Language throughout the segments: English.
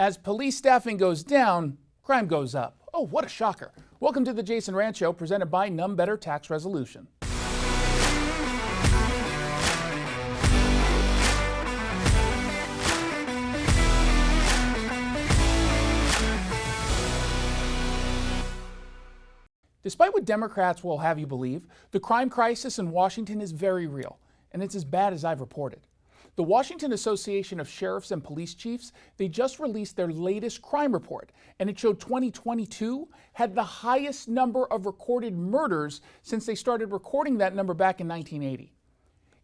As police staffing goes down, crime goes up. Oh, what a shocker. Welcome to the Jason Rant Show, presented by None Better Tax Resolution. Despite what Democrats will have you believe, the crime crisis in Washington is very real, and it's as bad as I've reported. The Washington Association of Sheriffs and Police Chiefs, they just released their latest crime report, and it showed 2022 had the highest number of recorded murders since they started recording that number back in 1980.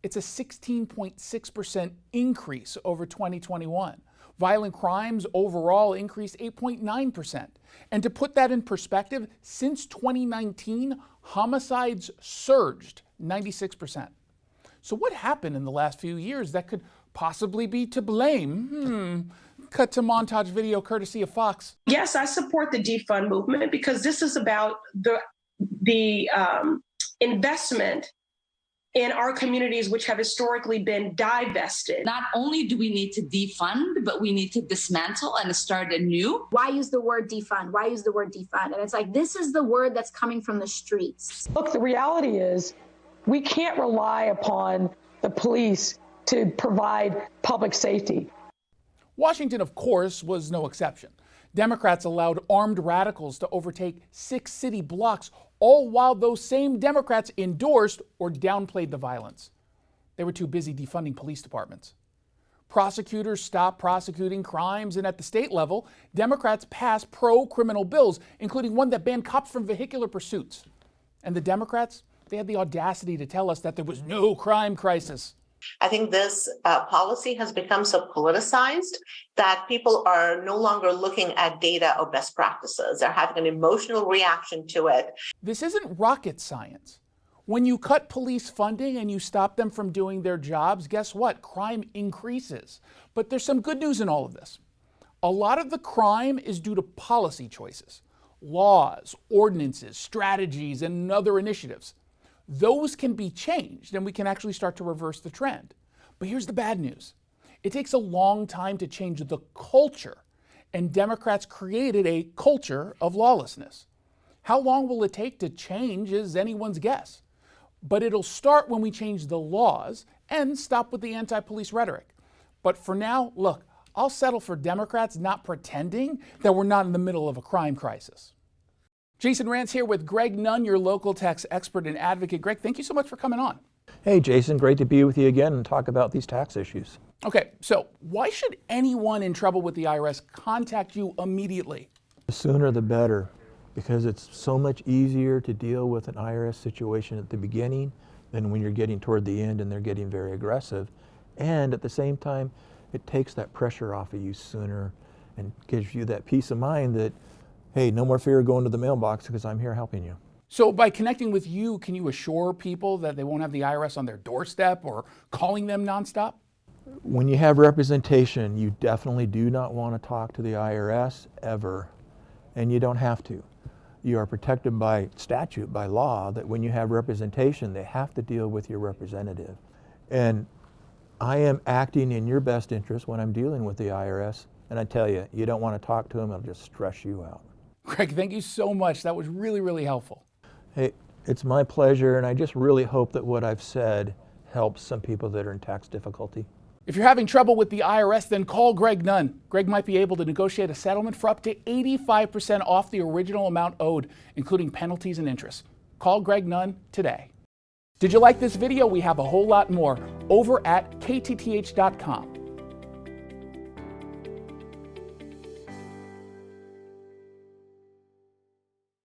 It's a 16.6% increase over 2021. Violent crimes overall increased 8.9%. And to put that in perspective, since 2019, homicides surged 96%. So what happened in the last few years that could possibly be to blame? Cut to montage video courtesy of Fox. Yes, I support the defund movement because this is about the investment in our communities, which have historically been divested. Not only do we need to defund, but we need to dismantle and start anew. Why use the word defund? Why use the word defund? And it's like, this is the word that's coming from the streets. Look, the reality is we can't rely upon the police to provide public safety. Washington, of course, was no exception. Democrats allowed armed radicals to overtake 6 city blocks, all while those same Democrats endorsed or downplayed the violence. They were too busy defunding police departments. Prosecutors stopped prosecuting crimes, and at the state level, Democrats passed pro-criminal bills, including one that banned cops from vehicular pursuits. And the Democrats, they had the audacity to tell us that there was no crime crisis. I think this policy has become so politicized that people are no longer looking at data or best practices. They're having an emotional reaction to it. This isn't rocket science. When you cut police funding and you stop them from doing their jobs, guess what? Crime increases. But there's some good news in all of this. A lot of the crime is due to policy choices, laws, ordinances, strategies, and other initiatives. Those can be changed and we can actually start to reverse the trend. But here's the bad news. It takes a long time to change the culture, and Democrats created a culture of lawlessness. How long will it take to change is anyone's guess. But it'll start when we change the laws and stop with the anti-police rhetoric. But for now, look, I'll settle for Democrats not pretending that we're not in the middle of a crime crisis. Jason Rant's here with Greg Nunn, your local tax expert and advocate. Greg, thank you so much for coming on. Hey, Jason, great to be with you again and talk about these tax issues. Okay, so why should anyone in trouble with the IRS contact you immediately? The sooner the better, because it's so much easier to deal with an IRS situation at the beginning than when you're getting toward the end and they're getting very aggressive. And at the same time, it takes that pressure off of you sooner and gives you that peace of mind that, hey, no more fear of going to the mailbox because I'm here helping you. So by connecting with you, can you assure people that they won't have the IRS on their doorstep or calling them nonstop? When you have representation, you definitely do not want to talk to the IRS ever, and you don't have to. You are protected by statute, by law, that when you have representation, they have to deal with your representative. And I am acting in your best interest when I'm dealing with the IRS, and I tell you, you don't want to talk to them, it'll just stress you out. Greg, thank you so much. That was really, really helpful. Hey, it's my pleasure, and I just really hope that what I've said helps some people that are in tax difficulty. If you're having trouble with the IRS, then call Greg Nunn. Greg might be able to negotiate a settlement for up to 85% off the original amount owed, including penalties and interest. Call Greg Nunn today. Did you like this video? We have a whole lot more over at ktth.com.